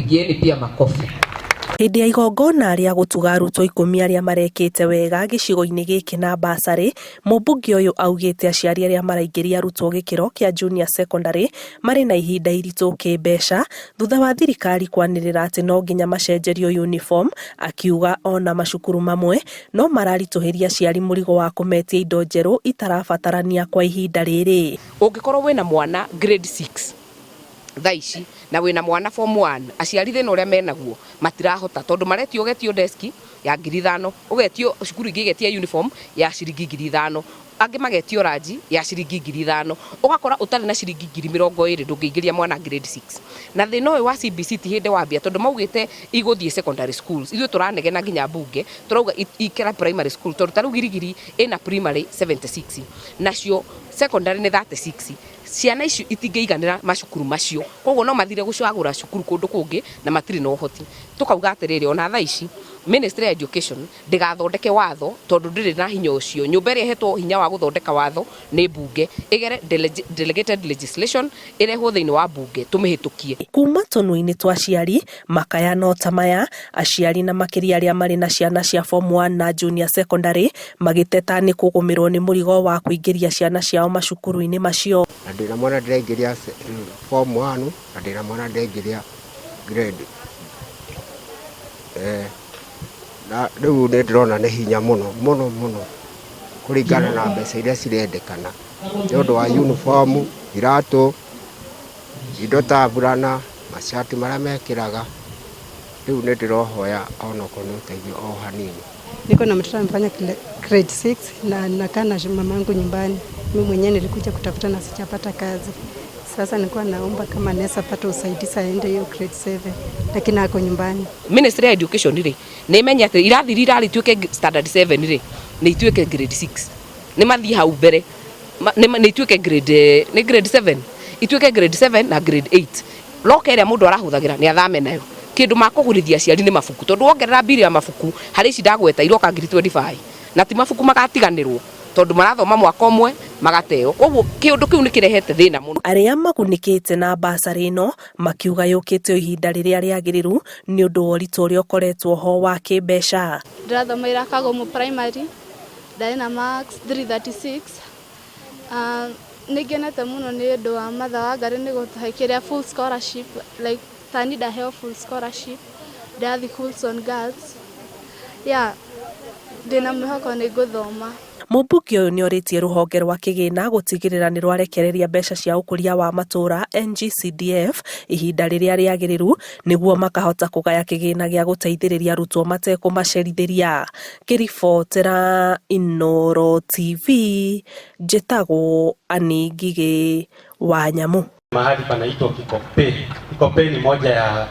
Wapigieni pia makofi. Hĩndĩ ya igongona rĩa gũtuga arutwo 10 arĩa marekĩte wega gĩcigo-inĩ gĩkĩ na basarĩ, mũmbunge ũyũ augĩte aciari arĩa maraingĩria arutwo gĩkĩro kĩa junior secondary marĩ na ihinda iritũ kĩmbeca thutha wa thirikari kwanĩrĩra atĩ no nginya macenjerio uniform, akiuga ona macukuru mamwe no mararitũhĩria aciari mũrigo wa kũmetia indo njerũ itarabatarania kwa ihinda rĩrĩ. Ũngĩkorwo wĩna mwana grade 6 thaici na wĩna mwana form 1, aciari thĩna ũrĩa menaguo matirahota tondũ maretio ũgetio deski ya 5,000, ũgetio cukuru ingĩ igetia uniform ya ciringi 5,000, angĩ magetio ranji ya ciringi 5,000, ũgakora ũtarĩ na ciringi 20,000 ndũngĩingĩria mwana grade 6. Na thĩna ũyũ wa CBC ti hĩndĩ wambia tondũ maugĩte igũthiĩ secondary schools, ithuĩ tũranegena nginya mbunge turauga ikĩra primary school tondũ tarĩu Girigiri ĩna primary 76 nacio secondary nĩ 36. Ciana icio itingĩiganĩra macukuru macio, koguo no mathire gũcagũra cukuru kũndũ kũngĩ na matirĩ na ũhoti. Tukauga atĩrĩrĩ, ona thaa ici Ministry of Education ndĩgathondeke watho tondũ ndĩrĩ na hinya ũcio. Nyũmba ĩrĩa ĩhetwo hinya wa gũthondeka watho nĩ mbunge, ĩgere delegated legislation ĩrehwo thĩinĩ wa mbunge tũmĩhĩtũkie. Kuma tũnua-inĩ twa aciari makaya no ta maya, aciari na makĩria arĩa marĩ na ciana cia form 1 na junior secondary magĩteta nĩ kũgũmĩrwo nĩ mũrigo wa kũingĩria ciana ciao macukuru-inĩ macio. Na ndĩna mwana ndĩraingĩria form 1 na ndĩna mwana ndĩraingĩria grade na rĩu nĩ ndĩrona nĩ hinya mũno kũringana na mbeca iria cirendekana nĩ ũndũ wa uniform, iratũ, indo ta burana, mashati marĩa mekĩraga. Rĩu nĩ ndĩrohoya onokorwo nĩ ũteithio o hanini. Niko na mtoto amefanya grade 6 na nakaa na mamangu nyumbani. Mimi mwenyewe nilikuja kutafuta na sijapata kazi. Sasa nilikuwa naomba kama naweza pata usaidizi aende hiyo grade 7 lakini ako nyumbani. Ministry of Education rĩ nĩ imenya atĩ irathi irari tuĩke standard 7 rĩ nĩ ituĩke grade 6. Nĩ mathi hau mbere nĩ ituĩke grade 7 ituĩke grade 7 na grade 8. Loka ĩrĩa mũndũ arahũthagĩra nĩ athame nayo. Kĩndũ makũgũrithia aciari nĩ mabuku tondũ wongerera mbiri ya mabuku harĩ ici ndagweta iroka ngiri 25 na ti mabuku magatiganĩrwo tondũ marathoma mwaka ũmwe magateo. Koguo kĩũndũ kĩu nĩ kĩrehete thĩna mũno. Arĩa magunĩkĩte na basarĩ ĩno makiuga yũkĩte ihinda rĩrĩa rĩagĩrĩru nĩ ũndũ wa ũritũ ũrĩa ũkoretwo ho wa kĩmbeca. Ndĩrathomeire Kagomo primary ndarĩ na marks 336. Nĩngenete mũno nĩ ũndũ wa Martha Wangari nĩ gũtũhekĩria full scholarship, like tani ndaheo full scholarship ndathi Coulson Girls. Ndĩna mwĩhoko nĩ ngũthoma. Mũmbunge ũyũ nĩ orĩtie rũhonge rwa kĩgĩna gũtigĩrĩra nĩ rwarekereria mbeca cia ũkũria wa matũra NGCDF ihinda rĩrĩa rĩagĩrĩru nĩguo makahota kũgaya kĩgĩna gĩa gũteithĩrĩria arutwo matekũmacerithĩria. Kĩribotera Inooro TV, njĩtagwo Annie Ngigĩ Wanyamũ. Mahali panaitwa Kikopeni. Kikopeni ni moja ya